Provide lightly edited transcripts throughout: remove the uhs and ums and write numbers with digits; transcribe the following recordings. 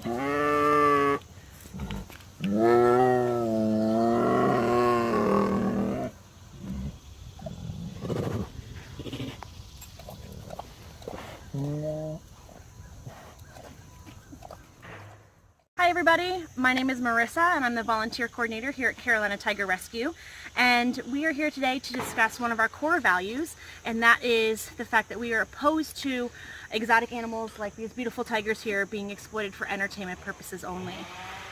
Hi everybody, my name is Maryssa and I'm the volunteer coordinator here at Carolina Tiger Rescue, and we are here today to discuss one of our core values, and that is the fact that we are opposed to exotic animals like these beautiful tigers here being exploited for entertainment purposes only.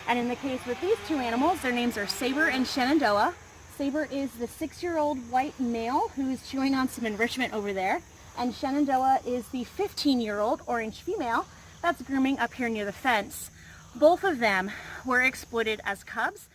And in the case with these two animals, their names are Saber and Shenandoah. Saber is the 6-year-old white male who's chewing on some enrichment over there, and Shenandoah is the 15-year-old orange female that's grooming up here near the fence. Both of them were exploited as cubs.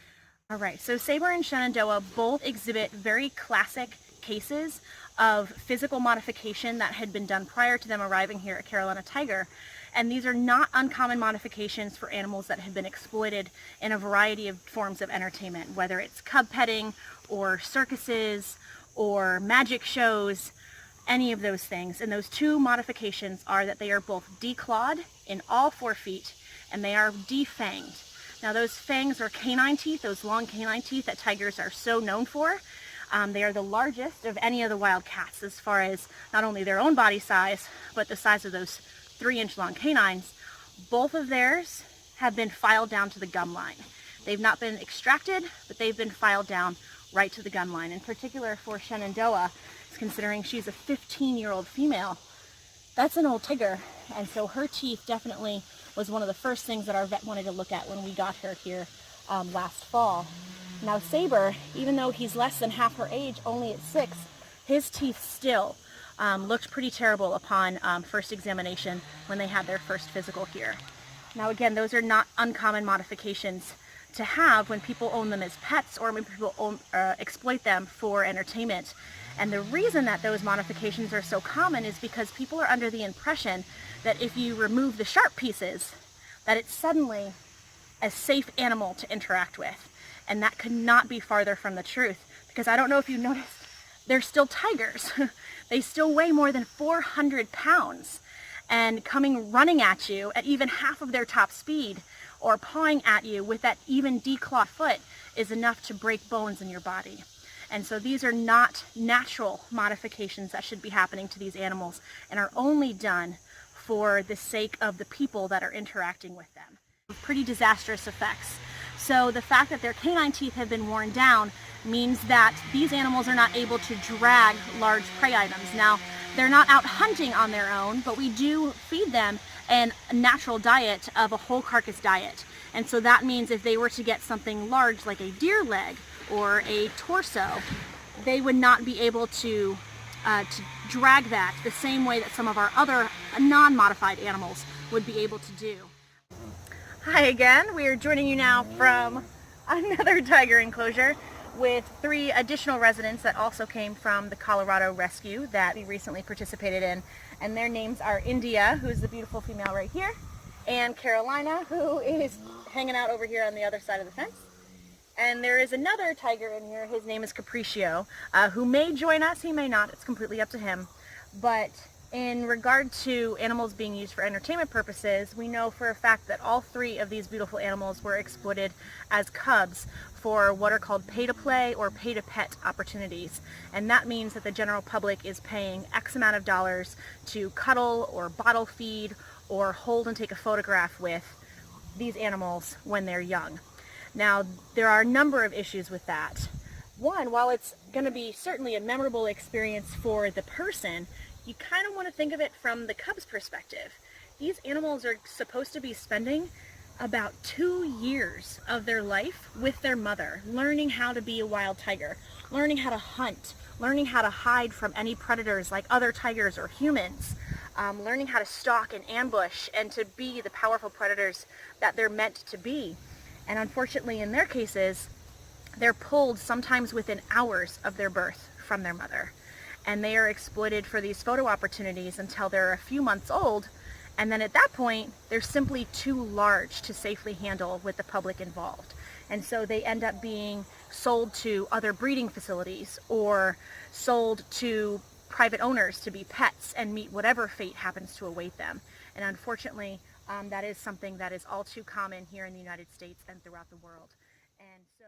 All right, so Saber and Shenandoah both exhibit very classic cases of physical modification that had been done prior to them arriving here at Carolina Tiger. And these are not uncommon modifications for animals that have been exploited in a variety of forms of entertainment, whether it's cub petting or circuses or magic shows, any of those things. And those two modifications are that they are both declawed in all 4 feet, and they are defanged. Now those fangs are canine teeth, those long canine teeth that tigers are so known for. They are the largest of any of the wild cats as far as not only their own body size, but the size of those 3-inch long canines. Both of theirs have been filed down to the gum line. They've not been extracted, but they've been filed down right to the gum line. In particular for Shenandoah, considering she's a 15-year-old female, that's an old tiger, and so her teeth definitely was one of the first things that our vet wanted to look at when we got her here last fall. Now Saber, even though he's less than half her age, only at 6, his teeth still looked pretty terrible upon first examination when they had their first physical here. Now again, those are not uncommon modifications to have when people own them as pets or when people exploit them for entertainment. And the reason that those modifications are so common is because people are under the impression that if you remove the sharp pieces, that it's suddenly a safe animal to interact with. And that could not be farther from the truth, because I don't know if you noticed, they're still tigers. They still weigh more than 400 pounds, and running at you at even half of their top speed or pawing at you with that even declawed foot is enough to break bones in your body. And so these are not natural modifications that should be happening to these animals and are only done for the sake of the people that are interacting with them. Pretty disastrous effects. So the fact that their canine teeth have been worn down means that these animals are not able to drag large prey items. Now, they're not out hunting on their own, but we do feed them a natural diet of a whole carcass diet. And so that means if they were to get something large like a deer leg or a torso, they would not be able to drag that the same way that some of our other non-modified animals would be able to do. Hi again, we are joining you now from another tiger enclosure with 3 additional residents that also came from the Colorado rescue that we recently participated in. And their names are India, who's the beautiful female right here, and Carolina, who is hanging out over here on the other side of the fence. And there is another tiger in here, his name is Capriccio, who may join us, he may not, it's completely up to him. But in regard to animals being used for entertainment purposes, we know for a fact that all 3 of these beautiful animals were exploited as cubs for what are called pay-to-play or pay-to-pet opportunities. And that means that the general public is paying X amount of dollars to cuddle or bottle feed or hold and take a photograph with these animals when they're young. Now, there are a number of issues with that. One, while it's going to be certainly a memorable experience for the person, you kind of want to think of it from the cub's perspective. These animals are supposed to be spending about 2 years of their life with their mother, learning how to be a wild tiger, learning how to hunt, learning how to hide from any predators like other tigers or humans, learning how to stalk and ambush and to be the powerful predators that they're meant to be. And unfortunately, in their cases, they're pulled sometimes within hours of their birth from their mother. And they are exploited for these photo opportunities until they're a few months old. And then at that point, they're simply too large to safely handle with the public involved. And so they end up being sold to other breeding facilities or sold to private owners to be pets and meet whatever fate happens to await them. And unfortunately, That is something that is all too common here in the United States and throughout the world. And so